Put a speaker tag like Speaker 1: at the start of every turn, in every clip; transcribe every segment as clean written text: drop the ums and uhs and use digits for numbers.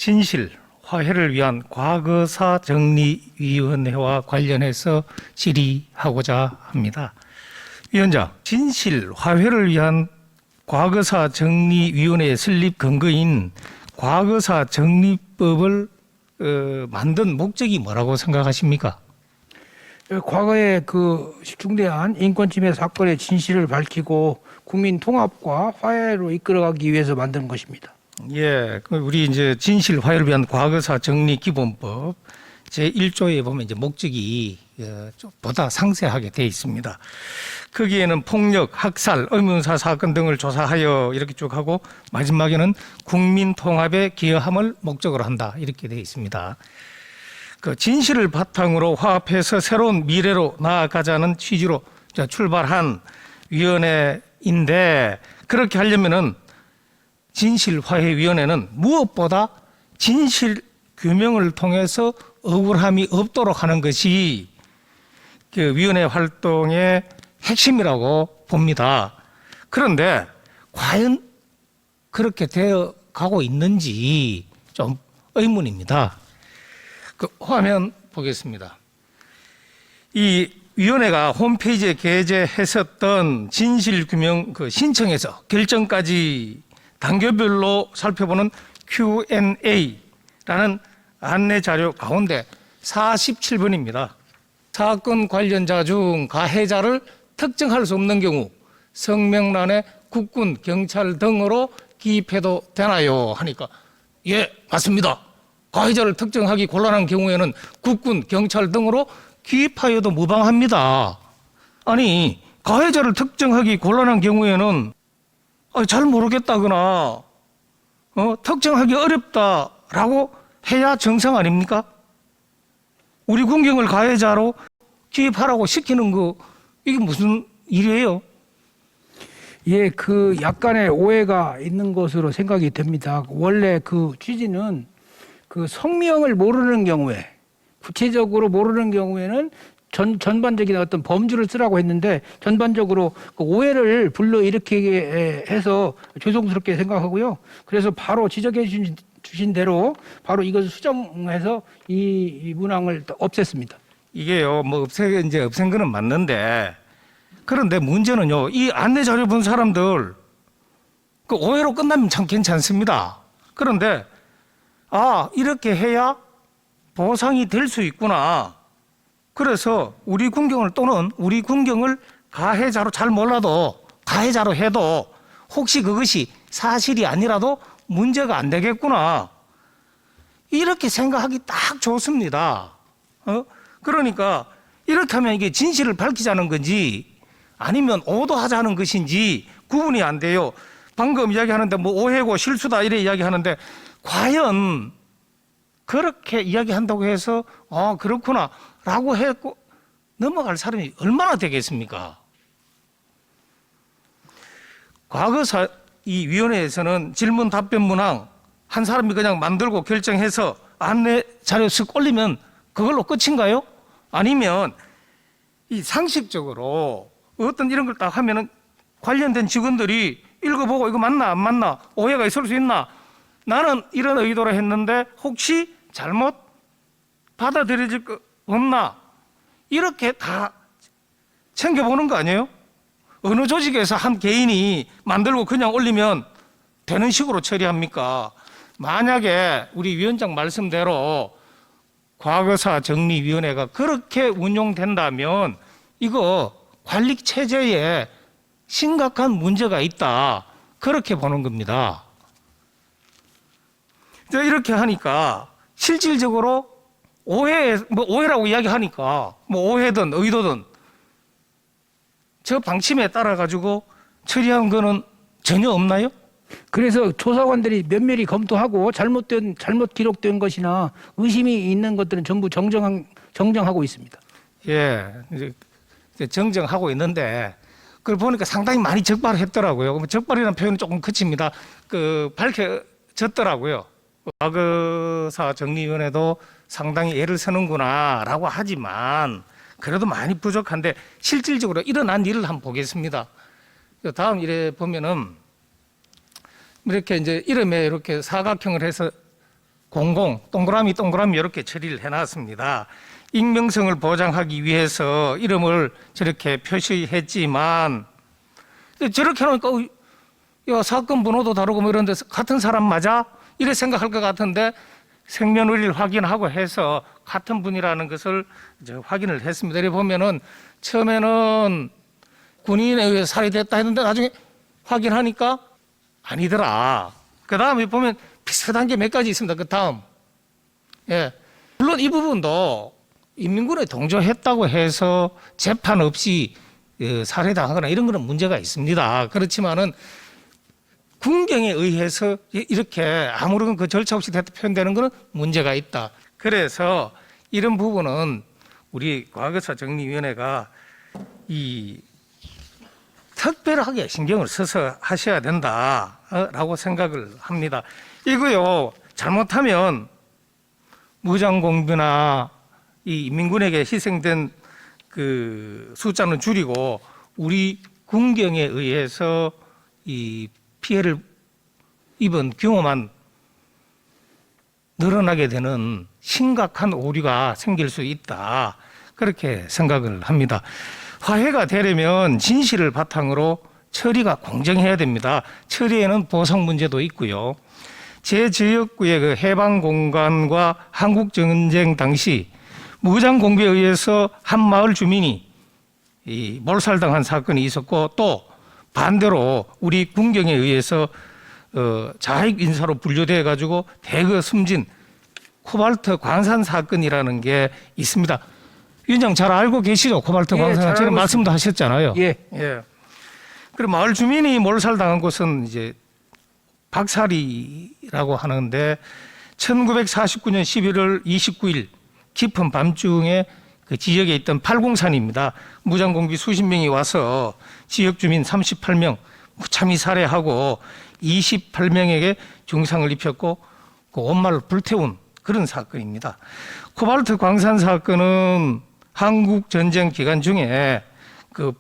Speaker 1: 진실, 화해를 위한 과거사 정리위원회와 관련해서 질의하고자 합니다. 위원장, 진실, 화해를 위한 과거사 정리위원회의 설립 근거인 과거사 정리법을 만든 목적이 뭐라고 생각하십니까?
Speaker 2: 과거에 그 중대한 인권침해 사건의 진실을 밝히고 국민 통합과 화해로 이끌어가기 위해서 만든 것입니다.
Speaker 1: 예, 우리 이제 진실 화해를 위한 과거사 정리 기본법 제1조에 보면 이제 목적이 좀 보다 상세하게 되어 있습니다. 거기에는 폭력, 학살, 의문사 사건 등을 조사하여 이렇게 쭉 하고 마지막에는 국민 통합에 기여함을 목적으로 한다 이렇게 되어 있습니다. 그 진실을 바탕으로 화합해서 새로운 미래로 나아가자는 취지로 출발한 위원회인데 그렇게 하려면은 진실화해위원회는 무엇보다 진실 규명을 통해서 억울함이 없도록 하는 것이 그 위원회 활동의 핵심이라고 봅니다. 그런데 과연 그렇게 되어 가고 있는지 좀 의문입니다. 그 화면 보겠습니다. 이 위원회가 홈페이지에 게재했었던 진실규명 그 신청에서 결정까지 단계별로 살펴보는 Q&A라는 안내 자료 가운데 47번입니다. 사건 관련자 중 가해자를 특정할 수 없는 경우 성명란에 국군, 경찰 등으로 기입해도 되나요? 하니까 예, 맞습니다. 가해자를 특정하기 곤란한 경우에는 국군, 경찰 등으로 기입하여도 무방합니다. 아니, 가해자를 특정하기 곤란한 경우에는 잘 모르겠다거나 특정하기 어렵다라고 해야 정상 아닙니까? 우리 군경을 가해자로 기입하라고 시키는 거 이게 무슨 일이에요?
Speaker 2: 예, 그 약간의 오해가 있는 것으로 생각이 됩니다. 원래 그 취지는 그 성명을 모르는 경우에 구체적으로 모르는 경우에는 전반적인 어떤 범주를 쓰라고 했는데 전반적으로 그 오해를 불러일으키게 해서 죄송스럽게 생각하고요. 그래서 바로 지적해 주신 대로 바로 이것을 수정해서 이 문항을 없앴습니다.
Speaker 1: 이게요, 뭐 없앤 거는 맞는데 그런데 문제는요, 이 안내 자료 본 사람들 그 오해로 끝나면 참 괜찮습니다. 그런데 이렇게 해야 보상이 될 수 있구나. 그래서 우리 군경을 또는 우리 군경을 가해자로 잘 몰라도 가해자로 해도 혹시 그것이 사실이 아니라도 문제가 안 되겠구나. 이렇게 생각하기 딱 좋습니다. 그러니까 이렇게 하면 이게 진실을 밝히자는 건지 아니면 오도하자는 것인지 구분이 안 돼요. 방금 이야기하는데 뭐 오해고 실수다 이래 이야기하는데 과연 그렇게 이야기한다고 해서 그렇구나 라고 했고 넘어갈 사람이 얼마나 되겠습니까? 과거사 이 위원회에서는 질문 답변 문항 한 사람이 그냥 만들고 결정해서 안내 자료 쓱 올리면 그걸로 끝인가요? 아니면 이 상식적으로 어떤 이런 걸 딱 하면은 관련된 직원들이 읽어보고 이거 맞나 안 맞나 오해가 있을 수 있나 나는 이런 의도로 했는데 혹시 잘못 받아들여질 거 없나 이렇게 다 챙겨보는 거 아니에요? 어느 조직에서 한 개인이 만들고 그냥 올리면 되는 식으로 처리합니까? 만약에 우리 위원장 말씀대로 과거사 정리위원회가 그렇게 운용된다면 이거 관리 체제에 심각한 문제가 있다 그렇게 보는 겁니다. 이렇게 하니까 실질적으로 오해라고 이야기하니까 오해든 의도든 저 방침에 따라 가지고 처리한 거는 전혀 없나요?
Speaker 2: 그래서 조사관들이 면밀히 검토하고 잘못 기록된 것이나 의심이 있는 것들은 전부 정정하고 있습니다.
Speaker 1: 예, 이제 정정하고 있는데 그걸 보니까 상당히 많이 적발했더라고요. 적발이라는 표현은 조금 그칩니다. 밝혀졌더라고요. 과거사 정리위원회도 상당히 애를 쓰는구나라고 하지만 그래도 많이 부족한데 실질적으로 일어난 일을 한번 보겠습니다. 다음 일에 보면은 이렇게 이제 이름에 이렇게 사각형을 해서 공공 동그라미 이렇게 처리를 해놨습니다. 익명성을 보장하기 위해서 이름을 저렇게 표시했지만 저렇게 해놓으니까 야, 사건 번호도 다르고 뭐 이런 데서 같은 사람 맞아? 이래 생각할 것 같은데 생년월일 확인하고 해서 같은 분이라는 것을 이제 확인을 했습니다. 이래 보면은 처음에는 군인에 의해 살해됐다 했는데 나중에 확인하니까 아니더라. 그 다음에 보면 비슷한 게 몇 가지 있습니다. 그 다음. 예. 물론 이 부분도 인민군에 동조했다고 해서 재판 없이 살해당하거나 이런 거는 문제가 있습니다. 그렇지만은 군경에 의해서 이렇게 아무런 그 절차 없이 표현되는 것은 문제가 있다. 그래서 이런 부분은 우리 과거사 정리위원회가 이 특별하게 신경을 써서 하셔야 된다라고 생각을 합니다. 이거요, 잘못하면 무장공비나 이 인민군에게 희생된 그 숫자는 줄이고 우리 군경에 의해서 이 피해를 입은 규모만 늘어나게 되는 심각한 오류가 생길 수 있다. 그렇게 생각을 합니다. 화해가 되려면 진실을 바탕으로 처리가 공정해야 됩니다. 처리에는 보상 문제도 있고요. 제 지역구의 그 해방 공간과 한국 전쟁 당시 무장 공비에 의해서 한 마을 주민이 이 몰살당한 사건이 있었고 또 반대로 우리 군경에 의해서 자익 인사로 분류돼 가지고 대거 숨진 코발트 광산 사건이라는 게 있습니다. 위원장 잘 알고 계시죠? 코발트 광산 지금 말씀도 하셨잖아요.
Speaker 2: 예.
Speaker 1: 예. 그리고 마을 주민이 몰살당한 곳은 이제 박사리라고 하는데 1949년 11월 29일 깊은 밤중에 그 지역에 있던 팔공산입니다. 무장공비 수십 명이 와서 지역 주민 38명 무참히 살해하고 28명에게 중상을 입혔고 그 온 마을 불태운 그런 사건입니다. 코발트 광산 사건은 한국 전쟁 기간 중에 그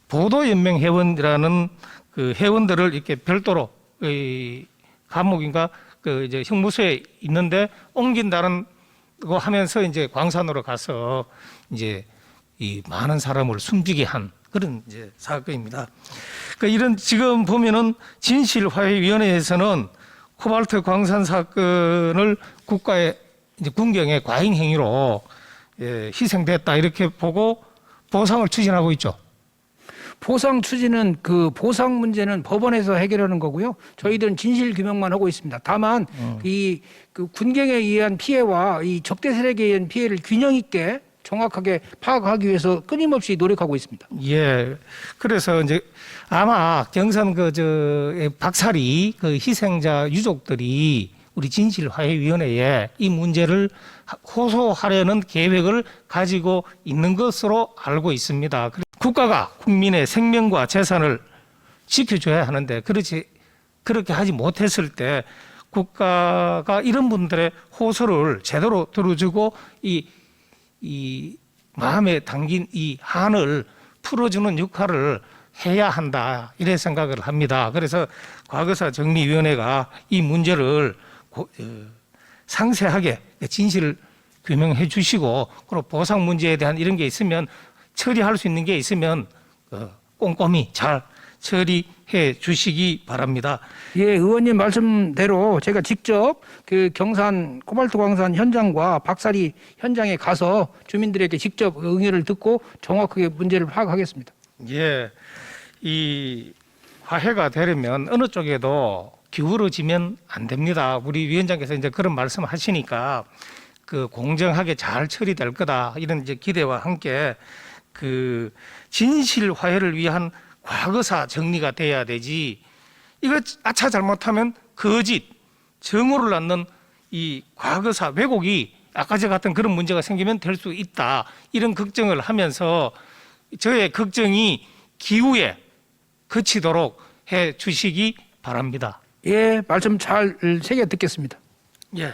Speaker 1: 보도연맹 회원이라는 그 회원들을 이렇게 별도로 감옥인가 그 이제 형무소에 있는데 옮긴다는 거 하면서 이제 광산으로 가서 이제 이 많은 사람을 숨지게 한 그런 이제 사건입니다. 그러니까 이런 지금 보면은 진실화해위원회에서는 코발트 광산 사건을 국가의 이제 군경의 과잉 행위로 희생됐다 이렇게 보고 보상을 추진하고 있죠.
Speaker 2: 보상 추진은 그 보상 문제는 법원에서 해결하는 거고요. 저희들은 진실 규명만 하고 있습니다. 다만 이 그 군경에 의한 피해와 이 적대 세력에 의한 피해를 균형 있게 정확하게 파악하기 위해서 끊임없이 노력하고 있습니다.
Speaker 1: 예. 그래서 이제 아마 경선 박사리 그 희생자 유족들이 우리 진실화해위원회에 이 문제를 호소하려는 계획을 가지고 있는 것으로 알고 있습니다. 국가가 국민의 생명과 재산을 지켜줘야 하는데 그렇게 하지 못했을 때 국가가 이런 분들의 호소를 제대로 들어주고 이 마음에 담긴 이 한을 풀어주는 역할을 해야 한다 이래 생각을 합니다. 그래서 과거사 정리위원회가 이 문제를 상세하게 진실을 규명해 주시고 그리고 보상 문제에 대한 이런 게 있으면 처리할 수 있는 게 있으면 꼼꼼히 잘 처리해 주시기 바랍니다.
Speaker 2: 예, 의원님 말씀대로 제가 직접 그 경산 코발트 광산 현장과 박사리 현장에 가서 주민들에게 직접 응의를 듣고 정확하게 문제를 파악하겠습니다.
Speaker 1: 예, 이 화해가 되려면 어느 쪽에도 기울어지면 안 됩니다. 우리 위원장께서 이제 그런 말씀하시니까 그 공정하게 잘 처리될 거다 이런 이제 기대와 함께 그 진실 화해를 위한 과거사 정리가 돼야 되지. 이거 아차 잘못하면 거짓, 정오를 낳는 이 과거사 왜곡이 아까 저 같은 그런 문제가 생기면 될 수 있다. 이런 걱정을 하면서 저의 걱정이 기후에 그치도록 해 주시기 바랍니다.
Speaker 2: 예, 말씀 잘 새겨 듣겠습니다.
Speaker 1: 예.